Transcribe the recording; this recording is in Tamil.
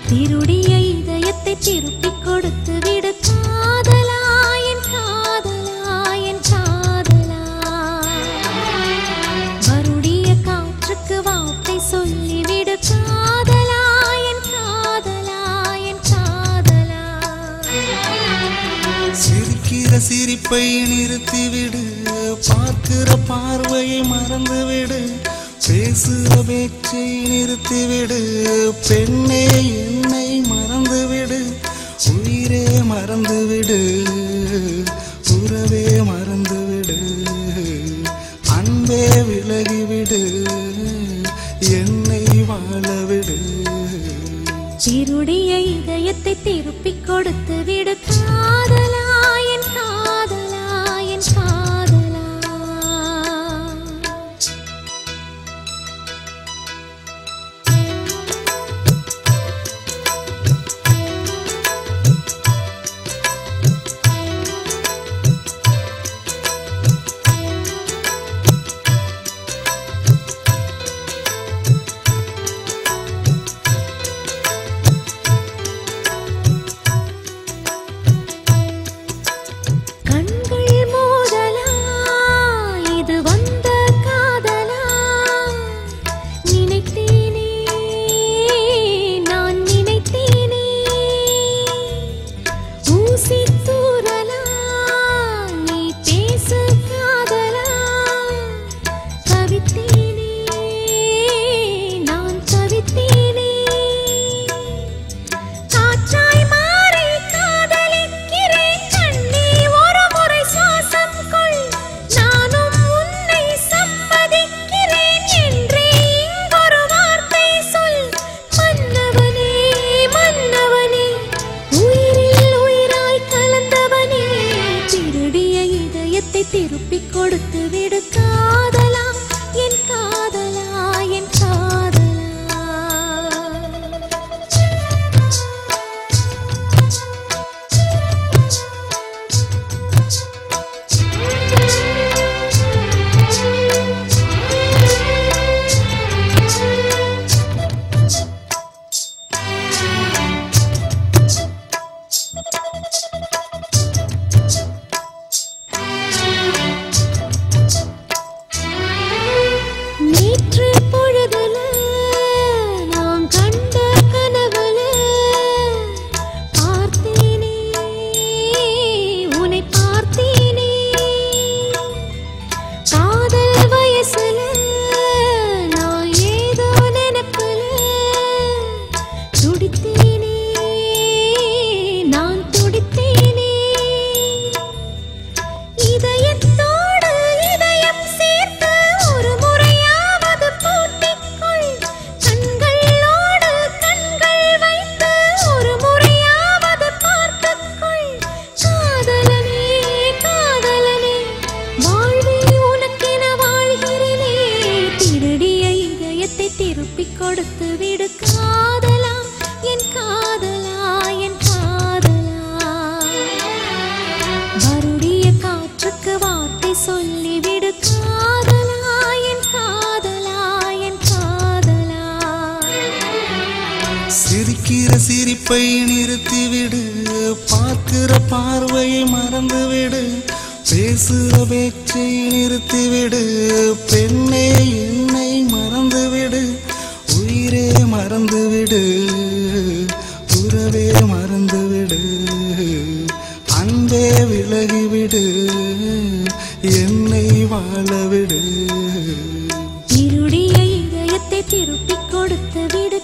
திருடிய இதயத்தை திருப்பிக் கொடுத்து விடு காதலா, என் காதலா, என் காதலா. வருடிய காற்றுக்கு வார்த்தை சொல்லிவிடு காதலா, என் காதலா, என் காதலா. சிரிக்கிற சிரிப்பை நிறுத்திவிடு, பார்க்கிற பார்வையை மறந்துவிடு, பேசுகிற பேச்சை நிறுத்திவிடு, பெண்ணே என்னை மறந்துவிடு, உயிரே மறந்துவிடு, உறவே மறந்துவிடு, அன்பே விலகிவிடு, என்னை வாழவிடு. திருடிய இதயத்தை திருப்பிக் கொடுத்து விடு காதலா, என் காதலா, என் காதலா. திருப்பிக் கொடுத்து விடு காதலா, என் காதலா, என் காதலா. திருப்பிக் கொடுத்து விடு காதலா, என் காதலா, என் காதலா. வருடிய காற்றுக்கு வார்த்தை சொல்லிவிடு காதலா, என் காதலா, என் காதலா. சிரிக்கிற சிரிப்பை நிறுத்திவிடு, பார்க்கிற பார்வையை மறந்துவிடு, பேசுகிற பேச்சை நிறுத்திவிடு, பெண்ணே என்னை மறந்துவிடு, உயிரே மறந்துவிடு, உறவே மறந்துவிடு, அன்பே விலகிவிடு, என்னை வாழவிடு. திருடிய இதயத்தை திருப்பிக் கொடுத்து விடு